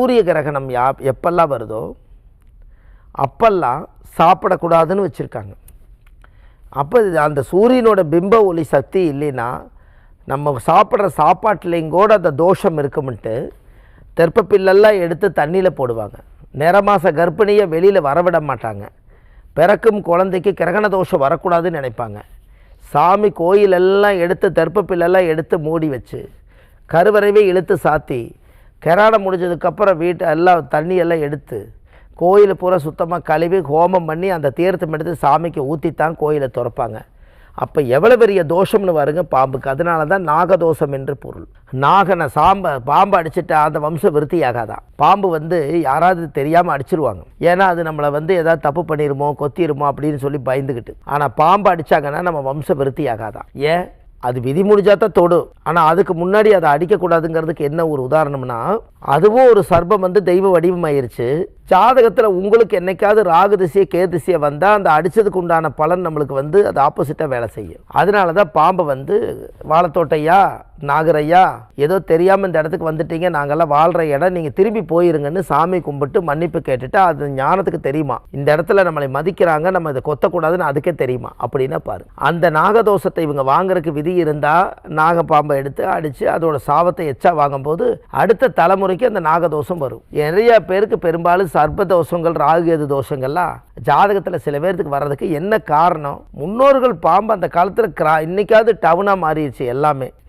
சூரிய கிரகணம் எப்பெல்லாம் வருதோ அப்பெல்லாம் சாப்பிடக்கூடாதுன்னு வச்சுருக்காங்க. அப்போ அந்த சூரியனோட பிம்ப ஒளி சக்தி இல்லைன்னா நம்ம சாப்பிட்ற சாப்பாட்டுலேயும் கூட அந்த தோஷம் இருக்கும்ன்ட்டு தெற்பப்பில்லெல்லாம் எடுத்து தண்ணியில் போடுவாங்க. நிறமாச கர்ப்பிணியை வெளியில் வரவிட மாட்டாங்க. பிறக்கும் குழந்தைக்கு கிரகண தோஷம் வரக்கூடாதுன்னு நினைப்பாங்க. சாமி கோயிலெல்லாம் எடுத்து தெற்பப்பில்லெல்லாம் எடுத்து மூடி வச்சு கருவறைவே இழுத்து சாத்தி கிராடம் முடிஞ்சதுக்கப்புறம் எல்லாம் தண்ணியெல்லாம் எடுத்து கோயிலை பூரா சுத்தமாக கழுவி ஹோமம் பண்ணி அந்த தீர்த்தம் எடுத்து சாமிக்கு ஊற்றித்தான் கோயிலை திறப்பாங்க. அப்போ எவ்வளோ பெரிய தோஷம்னு வருங்க பாம்புக்கு. அதனால தான் நாகதோஷம் என்று பொருள். நாகனை பாம்பு அடிச்சுட்டா அந்த வம்சம் விருத்தியாகாதான். பாம்பு யாராவது தெரியாமல் அடிச்சிருவாங்க. ஏன்னா அது நம்மளை ஏதாவது தப்பு பண்ணிடுமோ கொத்திடுமோ அப்படின்னு சொல்லி பயந்துக்கிட்டு. ஆனால் பாம்பு அடித்தாங்கன்னா நம்ம வம்சம் விருத்தியாகாதான். ஏன்? அது விதி முடிஞ்சாதான் தொடும். ஆனால் அதுக்கு முன்னாடி அதை அடிக்கக்கூடாதுங்கிறதுக்கு என்ன ஒரு உதாரணம்னா, அதுவும் ஒரு சர்ப்பம் தெய்வ வடிவமாயிருச்சு. ஜாதகத்தில் உங்களுக்கு என்னைக்காவது ராகு திசையை கே திசையை வந்தால் அந்த அடித்ததுக்கு உண்டான பலன் நம்மளுக்கு அது ஆப்போசிட்டாக வேலை செய்யும். அதனால தான் பாம்பை வாழைத்தோட்டையா நாகரையா ஏதோ தெரியாமல் இந்த இடத்துக்கு வந்துட்டீங்க, நாங்கள்லாம் வாழ்கிற இடம், நீங்கள் திரும்பி போயிருங்கன்னு சாமி கும்பிட்டு மன்னிப்பு கேட்டுட்டு அது ஞானத்துக்கு தெரியுமா இந்த இடத்துல நம்மளை மதிக்கிறாங்க, நம்ம இதை கொத்தக்கூடாதுன்னு அதுக்கே தெரியுமா அப்படின்னா பாரு. அந்த நாகதோஷத்தை இவங்க வாங்குறதுக்கு விதி இருந்தால் நாகப்பாம்பை எடுத்து அடித்து அதோட சாபத்தை எச்சா வாங்கும்போது அடுத்த தலைமுறைக்கு அந்த நாகதோஷம் வரும். நிறைய பேருக்கு பெரும்பாலும் சர்ப்ப தோஷங்கள் ராகுகேது தோஷங்கள்லாம் ஜாதகத்தில் சில பேருக்கு வர்றதுக்கு என்ன காரணம்? முன்னோர்கள் பாம்பு அந்த காலத்தில் இன்னைக்காவது டவுனாக மாறிடுச்சு.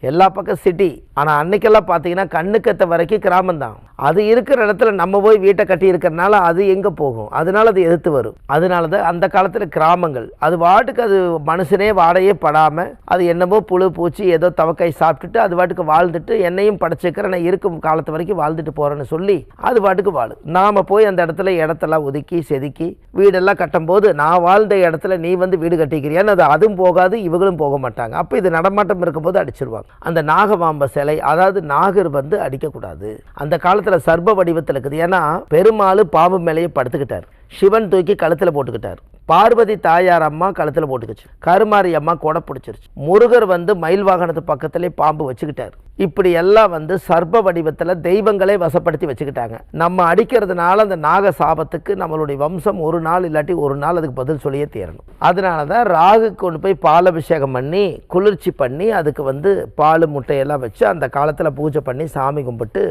எல்லா பக்கம் சிட்டி. ஆனால் அன்னைக்கெல்லாம் பார்த்தீங்கன்னா கண்ணுக்கத்த வரைக்கும் கிராமம்தான். அது இருக்கிற இடத்துல நம்ம போய் வீட்டை கட்டி இருக்கிறனால அது எங்கே போகும்? அதனால அது எதிர்த்து வரும். அதனால தான் அந்த காலத்தில் கிராமங்கள் அது வாட்டுக்கு அது மனுஷனே வாடையே படாமல் அது என்னமோ புழு பூச்சி ஏதோ தவக்காய் சாப்பிட்டுட்டு அது வாட்டுக்கு வாழ்ந்துட்டு என்னையும் படைச்சிக்கிறேன் நான் இருக்கும் காலத்து வரைக்கும் வாழ்ந்துட்டு போகிறேன்னு சொல்லி அது வாட்டுக்கு வாழு. நாம் போய் அந்த இடத்துல இடத்தெல்லாம் ஒதுக்கி செதுக்கி வீடெல்லாம் கட்டும்போது நான் வாழ்ந்த இடத்துல நீ வீடு கட்டிக்கிறியான்னு அதுவும் போகாது, இவங்களும் போக மாட்டாங்க. அப்போ இது நடமாட்டம் இருக்கும்போது அடிச்சிருவாங்க. அந்த நாகபாம்ப சிலை, அதாவது நாகர் அடிக்கக்கூடாது. அந்த காலத்தில் சர்ப்ப வடிவத்தில் இருக்குது. ஏன்னா பெருமாள் பாம்பு மேலேயே படுத்துக்கிட்டார். சிவன் தூக்கி கழுத்தில் போட்டுக்கிட்டார். பார்வதி தாயார் அம்மா கழுத்தில் போட்டுக்கிச்சு. கருமாரி அம்மா கொடை பிடிச்சிருச்சு. முருகர் மயில் வாகனத்து பக்கத்திலே பாம்பு வச்சுக்கிட்டார். இப்படி எல்லாம் சர்ப்ப வடிவத்தில் தெய்வங்களே வசப்படுத்தி வச்சுக்கிட்டாங்க. நம்ம அடிக்கிறதுனால அந்த நாக சாபத்துக்கு நம்மளுடைய வம்சம் ஒரு நாள் இல்லாட்டி ஒரு நாள் அதுக்கு பதில் சொல்லியே தீரணும். அதனால தான் ராகு கொண்டு போய் பால் அபிஷேகம் பண்ணி குளிர்ச்சி பண்ணி அதுக்கு பால் முட்டையெல்லாம் வச்சு அந்த காலத்தில் பூஜை பண்ணி சாமி கும்பிட்டு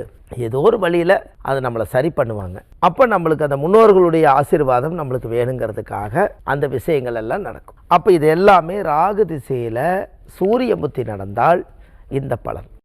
ஏதோ ஒரு வழியில் அது நம்மளை சரி பண்ணுவாங்க. அப்போ நம்மளுக்கு அந்த முன்னோர்களுடைய ஆசீர்வாதம் நம்மளுக்கு வேணுங்கிறதுக்காக அந்த விஷயங்கள் எல்லாம் நடக்கும். அப்போ இது எல்லாமே ராகு திசையில் சூரிய புத்தி நடந்தால் இந்த பலன்.